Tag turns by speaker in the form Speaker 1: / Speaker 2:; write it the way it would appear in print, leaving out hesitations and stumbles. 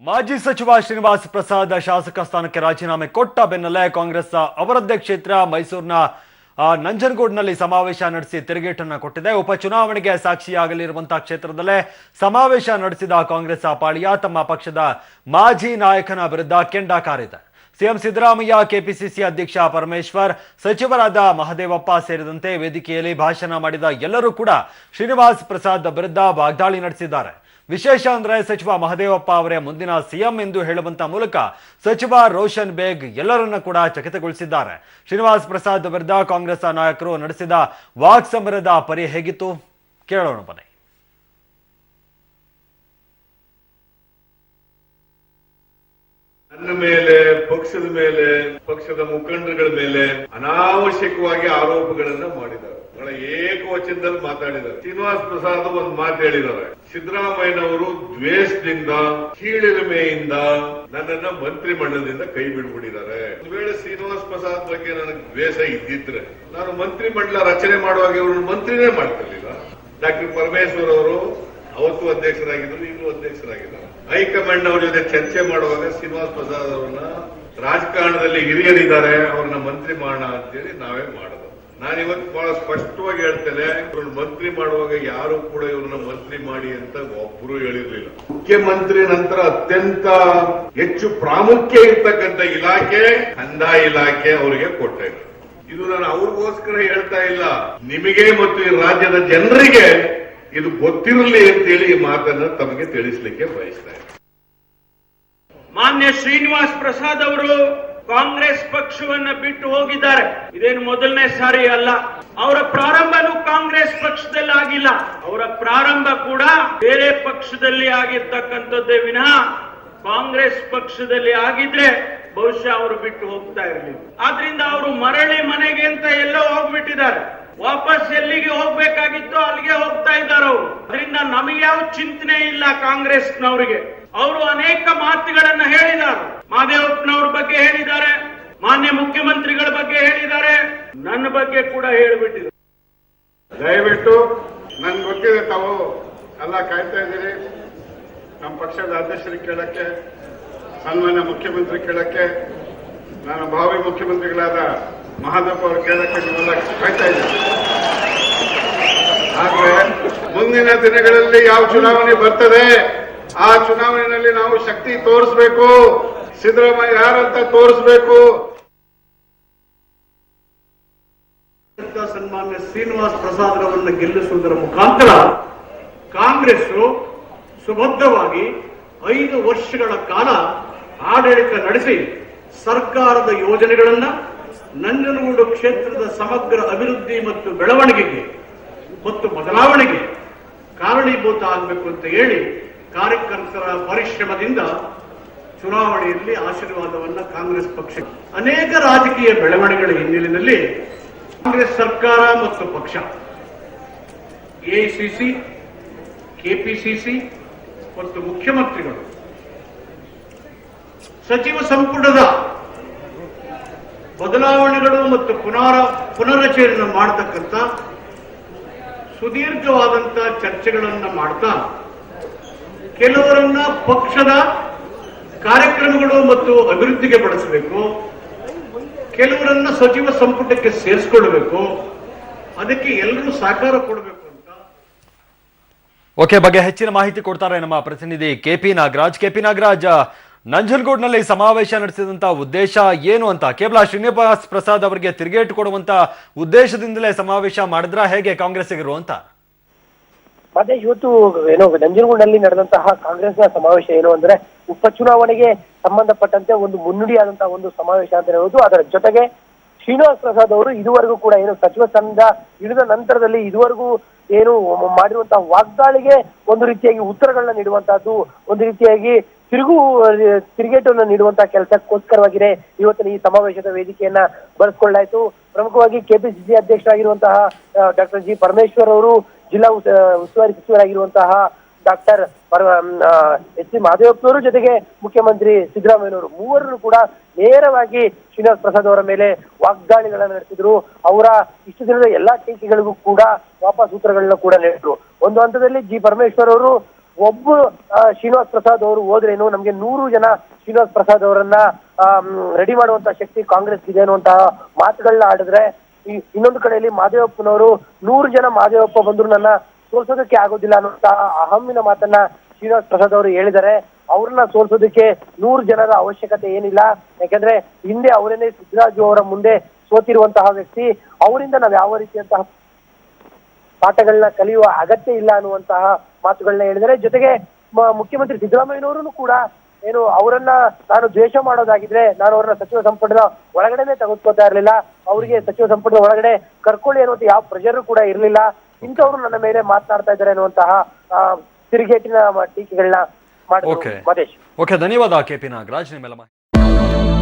Speaker 1: ಮಾಜಿ ಸಚಿವ ಶ್ರೀನಿವಾಸ್ ಪ್ರಸಾದ್ ಶಾಸಕ ಸ್ಥಾನಕ್ಕೆ ರಾಜೀನಾಮೆ ಕೊಟ್ಟ ಬೆನ್ನಲ್ಲೇ ಕಾಂಗ್ರೆಸ್ ಅವರದ್ದೇ ಕ್ಷೇತ್ರ ಮೈಸೂರಿನ ನಂಜನಗೂಡಿನಲ್ಲಿ ಸಮಾವೇಶ ನಡೆಸಿ ತಿರುಗೇಟನ್ನು ಕೊಟ್ಟಿದೆ. ಉಪಚುನಾವಣೆಗೆ ಸಾಕ್ಷಿಯಾಗಲಿರುವಂತಹ ಕ್ಷೇತ್ರದಲ್ಲೇ ಸಮಾವೇಶ ನಡೆಸಿದ ಕಾಂಗ್ರೆಸ್ ಪಾಳಿಯ ತಮ್ಮ ಪಕ್ಷದ ಮಾಜಿ ನಾಯಕನ ವಿರುದ್ಧ ಕೆಂಡ ಕಾರಿದೆ. ಸಿಎಂ ಸಿದ್ದರಾಮಯ್ಯ, ಕೆಪಿಸಿಸಿ ಅಧ್ಯಕ್ಷ ಪರಮೇಶ್ವರ್, ಸಚಿವರಾದ ಮಹದೇವಪ್ಪ ಸೇರಿದಂತೆ ವೇದಿಕೆಯಲ್ಲಿ ಭಾಷಣ ಮಾಡಿದ ಎಲ್ಲರೂ ಕೂಡ ಶ್ರೀನಿವಾಸ್ ಪ್ರಸಾದ್ ವಿರುದ್ಧ ವಾಗ್ದಾಳಿ ನಡೆಸಿದ್ದಾರೆ. ವಿಶೇಷ ಅಂದ್ರೆ ಸಚಿವ ಮಹದೇವಪ್ಪ ಅವರೇ ಮುಂದಿನ ಸಿಎಂ ಎಂದು ಹೇಳುವಂತ ಮೂಲಕ ಸಚಿವ ರೋಷನ್ ಬೇಗ್ ಎಲ್ಲರನ್ನ ಕೂಡ ಚಕಿತಗೊಳಿಸಿದ್ದಾರೆ. ಶ್ರೀನಿವಾಸ್ ಪ್ರಸಾದ್ ವಿರುದ್ಧ ಕಾಂಗ್ರೆಸ್ ನಾಯಕರು ನಡೆಸಿದ ವಾಕ್ ಸಮರದ ಪರಿ ಹೇಗಿತ್ತು ಕೇಳೋಣ ಬನ್ನಿ.
Speaker 2: ನನ್ನ ಮೇಲೆ, ಪಕ್ಷದ ಮೇಲೆ, ಪಕ್ಷದ ಮುಖಂಡರುಗಳ ಮೇಲೆ ಅನಾವಶ್ಯಕವಾಗಿ ಆರೋಪಗಳನ್ನ ಮಾಡಿದ್ದಾರೆ. ಬಹಳ ಏಕವಚನದಲ್ಲಿ ಮಾತಾಡಿದ್ದಾರೆ. ಶ್ರೀನಿವಾಸ್ ಪ್ರಸಾದ್ ಒಂದು ಮಾತು ಹೇಳಿದ್ದಾರೆ, ಸಿದ್ದರಾಮಯ್ಯನವರು ದ್ವೇಷದಿಂದ, ಕೀಳಿರಿಮೆಯಿಂದ ನನ್ನನ್ನ ಮಂತ್ರಿ ಮಂಡಲದಿಂದ ಕೈ ಬಿಡ್ಬಿಟ್ಟಿದ್ದಾರೆ. ಒಂದು ವೇಳೆ ಶ್ರೀನಿವಾಸ್ ಪ್ರಸಾದ್ ಬಗ್ಗೆ ನನಗೆ ದ್ವೇಷ ಇದ್ದಿದ್ರೆ ನಾನು ಮಂತ್ರಿ ಮಂಡಲ ರಚನೆ ಮಾಡುವಾಗ ಇವರು ಮಂತ್ರಿನೇ ಮಾಡ್ತಿರ್ಲಿಲ್ಲ. ಡಾಕ್ಟರ್ ಪರಮೇಶ್ವರ್ ಅವರು ಅವತ್ತು ಅಧ್ಯಕ್ಷರಾಗಿದ್ದರು, ಈಗಲೂ ಅಧ್ಯಕ್ಷರಾಗಿದ್ದಾರೆ. ಹೈಕಮಾಂಡ್ ಅವ್ರ ಜೊತೆ ಚರ್ಚೆ ಮಾಡುವಾಗ ಶ್ರೀನಿವಾಸ್ ಪ್ರಸಾದ್ ಅವರನ್ನ ರಾಜಕಾರಣದಲ್ಲಿ ಹಿರಿಯರಿದ್ದಾರೆ, ಅವ್ರನ್ನ ಮಂತ್ರಿ ಮಾಡೋಣ ಅಂತೇಳಿ ನಾವೇ ಮಾಡೋದು. ನಾನಿವತ್ತು ಬಹಳ ಸ್ಪಷ್ಟವಾಗಿ ಹೇಳ್ತೇನೆ, ಇವ್ರನ್ನ ಮಂತ್ರಿ ಮಾಡುವಾಗ ಯಾರು ಕೂಡ ಇವ್ರನ್ನ ಮಂತ್ರಿ ಮಾಡಿ ಅಂತ ಒಬ್ಬರು ಹೇಳಿರ್ಲಿಲ್ಲ. ಮುಖ್ಯಮಂತ್ರಿ ನಂತರ ಅತ್ಯಂತ ಹೆಚ್ಚು ಪ್ರಾಮುಖ್ಯ ಇರ್ತಕ್ಕಂಥ ಇಲಾಖೆ ಕಂದಾಯ ಇಲಾಖೆ ಅವರಿಗೆ ಕೊಟ್ಟೆ. ಇದು ನಾನು ಅವ್ರಿಗೋಸ್ಕರ ಹೇಳ್ತಾ ಇಲ್ಲ, ನಿಮಗೆ ಮತ್ತು ಈ ರಾಜ್ಯದ ಜನರಿಗೆ ಇದು ಗೊತ್ತಿರಲಿ ಅಂತೇಳಿ ಈ ಮಾತನ್ನ ತಮಗೆ ತಿಳಿಸಲಿಕ್ಕೆ ಬಯಸ್ತಾ ಇದ್ದಾರೆ.
Speaker 3: ಮಾನ್ಯ ಶ್ರೀನಿವಾಸ್ ಪ್ರಸಾದ್ ಅವರು ಕಾಂಗ್ರೆಸ್ ಪಕ್ಷವನ್ನ ಬಿಟ್ಟು ಹೋಗಿದ್ದಾರೆ. ಇದೇನು ಮೊದಲನೇ ಸಾರಿ ಅಲ್ಲ. ಅವರ ಪ್ರಾರಂಭನೂ ಕಾಂಗ್ರೆಸ್ ಪಕ್ಷದಲ್ಲಿ ಆಗಿಲ್ಲ. ಅವರ ಪ್ರಾರಂಭ ಕೂಡ ಬೇರೆ ಪಕ್ಷದಲ್ಲಿ ಆಗಿರ್ತಕ್ಕಂಥದ್ದೇ ವಿನಃ ಕಾಂಗ್ರೆಸ್ ಪಕ್ಷದಲ್ಲಿ ಆಗಿದ್ರೆ ಬಹುಶಃ ಅವರು ಬಿಟ್ಟು ಹೋಗ್ತಾ ಇರಲಿಲ್ಲ. ಆದ್ರಿಂದ ಅವರು ಮರಳಿ ಮನೆಗೆ ಅಂತ ಎಲ್ಲೋ ಹೋಗ್ಬಿಟ್ಟಿದ್ದಾರೆ. ವಾಪಸ್ ಎಲ್ಲಿಗೆ ಹೋಗ್ಬೇಕಾಗಿತ್ತು ಅಲ್ಲಿಗೆ ಹೋಗ್ತಾ ಇದ್ದಾರೆ ಅವರು. ಅದರಿಂದ ನಮಗೆ ಯಾವ ಚಿಂತನೆ ಇಲ್ಲ ಕಾಂಗ್ರೆಸ್ನವರಿಗೆ. ಅವರು ಅನೇಕ ಮಾತುಗಳನ್ನ ಹೇಳಿದ್ದಾರೆ. ಮಹದೇವಪ್ಪನವ್ರ ಬಗ್ಗೆ ಹೇಳಿದ್ದಾರೆ, ಮಾನ್ಯ ಮುಖ್ಯಮಂತ್ರಿಗಳ ಬಗ್ಗೆ ಹೇಳಿದ್ದಾರೆ, ನನ್ನ ಬಗ್ಗೆ ಕೂಡ ಹೇಳಿಬಿಟ್ಟಿದ್ದಾರೆ.
Speaker 4: ದಯವಿಟ್ಟು ನನ್ಗೆ ಗೊತ್ತಿದೆ, ತಾವು ಎಲ್ಲ ಕಾಯ್ತಾ ಇದ್ದೀರಿ ನಮ್ಮ ಪಕ್ಷದ ಅಧ್ಯಕ್ಷರಿಗೆ ಕೇಳಕ್ಕೆ, ಸನ್ಮಾನ್ಯ ಮುಖ್ಯಮಂತ್ರಿ ಕೇಳಕ್ಕೆ, ನಾನು ಭಾವಿ ಮುಖ್ಯಮಂತ್ರಿಗಳಾದ ಮಹದೇವಪ್ಪ ಅವರು ಕೇಳಕ್ಕೆ ನೀವೆಲ್ಲ ಕಾಯ್ತಾ ಇದ್ದೀರಿ. ಆದ್ರೆ ಮುಂದಿನ ದಿನಗಳಲ್ಲಿ ಯಾವ ಚುನಾವಣೆ ಬರ್ತದೆ, ಆ ಚುನಾವಣೆಯಲ್ಲಿ ನಾವು ಶಕ್ತಿ ತೋರಿಸಬೇಕು, ಸಿದ್ದರಾಮಯ್ಯ ಯಾರಂತ ತೋರಿಸಬೇಕು.
Speaker 5: ಸನ್ಮಾನ್ಯ ಶ್ರೀನಿವಾಸ್ ಪ್ರಸಾದ್ ಅವರನ್ನು ಗೆಲ್ಲಿಸುವುದರ ಮುಖಾಂತರ ಕಾಂಗ್ರೆಸ್ ಸುಬದ್ಧವಾಗಿ 5 ವರ್ಷಗಳ ಕಾಲ ಆಡಳಿತ ನಡೆಸಿ ಸರ್ಕಾರದ ಯೋಜನೆಗಳನ್ನ ನಂಜನಗೂಡು ಕ್ಷೇತ್ರದ ಸಮಗ್ರ ಅಭಿವೃದ್ಧಿ ಮತ್ತು ಬೆಳವಣಿಗೆಗೆ ಮತ್ತು ಬದಲಾವಣೆಗೆ ಕಾರಣೀಭೂತ ಆಗಬೇಕು ಅಂತ ಹೇಳಿ ಕಾರ್ಯಕರ್ತರ ಪರಿಶ್ರಮದಿಂದ ಚುನಾವಣೆಯಲ್ಲಿ ಆಶೀರ್ವಾದವನ್ನ ಕಾಂಗ್ರೆಸ್ ಪಕ್ಷ ಅನೇಕ ರಾಜಕೀಯ ಬೆಳವಣಿಗೆಗಳ ಹಿನ್ನೆಲೆಯಲ್ಲಿ ಕಾಂಗ್ರೆಸ್ ಸರ್ಕಾರ ಮತ್ತು ಪಕ್ಷ ಎಐಸಿಸಿ, ಕೆಪಿಸಿಸಿ ಮತ್ತು ಮುಖ್ಯಮಂತ್ರಿಗಳು ಸಚಿವ ಸಂಪುಟದ ಬದಲಾವಣೆಗಳು ಮತ್ತು ಪುನರಚನೆ ಮಾಡತಕ್ಕಂಥ ಸುದೀರ್ಘವಾದಂತಹ ಚರ್ಚೆಗಳನ್ನು ಮಾಡ್ತಾ ಕೆಲವರನ್ನ ಪಕ್ಷದ ಕಾರ್ಯಕ್ರಮಗಳು ಮತ್ತು ಅಭಿವೃದ್ಧಿಗೆ ಬಳಸಬೇಕು, ಕೆಲವರನ್ನ ಸಚಿವ ಸಂಪುಟಕ್ಕೆ ಸೇರಿಸಿಕೊಳ್ಳಬೇಕು, ಅದಕ್ಕೆ ಎಲ್ಲರೂ ಸಹಕಾರ ಕೊಡಬೇಕು ಅಂತ.
Speaker 1: ಓಕೆ, ಬಗ್ಗೆ ಹೆಚ್ಚಿನ ಮಾಹಿತಿ ಕೊಡ್ತಾರೆ ನಮ್ಮ ಪ್ರತಿನಿಧಿ ಕೆಪಿ ನಾಗರಾಜ್. ನಂಜನಗೂಡಿನಲ್ಲಿ ಸಮಾವೇಶ ನಡೆಸಿದಂತ ಉದ್ದೇಶ ಏನು ಅಂತ, ಕೇವಲ ಶ್ರೀನಿವಾಸ್ ಪ್ರಸಾದ್ ಅವರಿಗೆ ತಿರುಗೇಟು ಕೊಡುವಂತ ಉದ್ದೇಶದಿಂದಲೇ ಸಮಾವೇಶ ಮಾಡಿದ್ರ ಹೇಗೆ ಕಾಂಗ್ರೆಸ್ಸಿಗರು ಅಂತ?
Speaker 6: ಮತ್ತೆ ಇವತ್ತು ನಂಜನಗೂಡಿನಲ್ಲಿ ನಡೆದಂತಹ ಕಾಂಗ್ರೆಸ್ನ ಸಮಾವೇಶ ಏನು ಅಂದ್ರೆ ಉಪಚುನಾವಣೆಗೆ ಸಂಬಂಧಪಟ್ಟಂತೆ ಒಂದು ಮುನ್ನುಡಿಯಾದಂತಹ ಒಂದು ಸಮಾವೇಶ ಅಂತ ಹೇಳುವುದು. ಅದರ ಜೊತೆಗೆ ಶ್ರೀನಿವಾಸ್ ಪ್ರಸಾದ್ ಅವರು ಇದುವರೆಗೂ ಕೂಡ ಏನು ಸಚಿವ ಸ್ಥಾನದಿಂದ ಇಳಿದ ನಂತರದಲ್ಲಿ ಇದುವರೆಗೂ ಏನು ಮಾಡಿರುವಂತಹ ವಾಗ್ದಾಳಿಗೆ ಒಂದು ರೀತಿಯಾಗಿ ಉತ್ತರಗಳನ್ನ ನೀಡುವಂತಹದ್ದು, ಒಂದು ರೀತಿಯಾಗಿ ತಿರುಗೇಟನ್ನು ನೀಡುವಂತಹ ಕೆಲಸಕ್ಕೋಸ್ಕರವಾಗಿದೆ ಇವತ್ತಿನ ಈ ಸಮಾವೇಶದ ವೇದಿಕೆಯನ್ನ ಬಳಸಿಕೊಳ್ಳಾಯಿತು. ಪ್ರಮುಖವಾಗಿ ಕೆಪಿಸಿಸಿ ಅಧ್ಯಕ್ಷರಾಗಿರುವಂತಹ ಡಾಕ್ಟರ್ ಜಿ ಪರಮೇಶ್ವರ್ ಅವರು, ಜಿಲ್ಲಾ ಉಸ್ತುವಾರಿ ಸಚಿವರಾಗಿರುವಂತಹ ಡಾಕ್ಟರ್ ಎಚ್ ಸಿ ಮಹದೇವಪ್ಪನವರು, ಜೊತೆಗೆ ಮುಖ್ಯಮಂತ್ರಿ ಸಿದ್ದರಾಮಯ್ಯನವರು ಮೂವರನ್ನು ಕೂಡ ನೇರವಾಗಿ ಶ್ರೀನಿವಾಸ್ ಪ್ರಸಾದ್ ಅವರ ಮೇಲೆ ವಾಗ್ದಾಳಿಗಳನ್ನ ನಡೆಸಿದ್ರು. ಅವರ ಇಷ್ಟು ದಿನದ ಎಲ್ಲಾ ಟೀಕೆಗಳಿಗೂ ಕೂಡ ವಾಪಸ್ ಉತ್ತರಗಳನ್ನ ಕೂಡ ನೀಡಿದ್ರು. ಒಂದು ಹಂತದಲ್ಲಿ ಜಿ ಪರಮೇಶ್ವರ್ ಅವರು ಒಬ್ಬ ಶ್ರೀನಿವಾಸ್ ಪ್ರಸಾದ್ ಅವರು ಹೋದ್ರೇನು ನಮ್ಗೆ 100 ಜನ ಶ್ರೀನಿವಾಸ್ ಪ್ರಸಾದ್ ಅವರನ್ನ ರೆಡಿ ಮಾಡುವಂತ ಶಕ್ತಿ ಕಾಂಗ್ರೆಸ್ ಇದೆ ಅನ್ನುವಂತಹ ಮಾತುಗಳನ್ನ ಆಡಿದ್ರೆ, ಇನ್ನೊಂದು ಕಡೆಯಲ್ಲಿ ಮಹದೇವಪ್ಪನವರು 100 ಜನ ಮಹದೇವಪ್ಪ ಬಂದ್ರು ನನ್ನ ಸೋಲ್ಸೋದಕ್ಕೆ ಆಗೋದಿಲ್ಲ ಅನ್ನುವಂತಹ ಅಹಮ್ಮಿನ ಮಾತನ್ನ ಶ್ರೀನಿವಾಸ್ ಪ್ರಸಾದ್ ಅವರು ಹೇಳಿದ್ದಾರೆ. ಅವ್ರನ್ನ ಸೋಲ್ಸೋದಕ್ಕೆ 100 ಜನರ ಅವಶ್ಯಕತೆ ಏನಿಲ್ಲ, ಯಾಕಂದ್ರೆ ಹಿಂದೆ ಅವರೇನೆ ಸಿದ್ದರಾಜು ಅವರ ಮುಂದೆ ಸೋತಿರುವಂತಹ ವ್ಯಕ್ತಿ, ಅವರಿಂದ ನಾವ್ ಯಾವ ರೀತಿಯಂತಹ ಪಾಠಗಳನ್ನ ಕಲಿಯುವ ಅಗತ್ಯ ಇಲ್ಲ ಅನ್ನುವಂತಹ ಮಾತುಗಳನ್ನ ಹೇಳಿದರೆ. ಜೊತೆಗೆ ಮುಖ್ಯಮಂತ್ರಿ ಸಿದ್ದರಾಮಯ್ಯನವರು ಕೂಡ ಏನು ಅವರನ್ನ ನಾನು ದ್ವೇಷ ಮಾಡೋದಾಗಿದ್ರೆ ನಾನು ಅವ್ರನ್ನ ಸಚಿವ ಸಂಪುಟದ ಒಳಗಡೆನೆ ತೆಗೆದುಕೋತಾ ಇರ್ಲಿಲ್ಲ, ಅವರಿಗೆ ಸಚಿವ ಸಂಪುಟದ ಒಳಗಡೆ ಕರ್ಕೊಳ್ಳಿ ಅನ್ನುವಂತ ಯಾವ ಪ್ರೆಷರ್ ಕೂಡ ಇರ್ಲಿಲ್ಲ, ಇಂಥವ್ರು ನನ್ನ ಮೇಲೆ ಮಾತನಾಡ್ತಾ ಇದ್ದಾರೆ ಅನ್ನುವಂತಹ ತಿರುಗೇಟಿನ ಟೀಕೆಗಳನ್ನ ಮಾಡಿದ್ರು. ಮಹೇಶ್,
Speaker 1: ಓಕೆ, ಧನ್ಯವಾದ KP ನಾಗರಾಜ್ ನಿಮ್ಮೆಲ್ಲ ಮಾಹಿತಿ.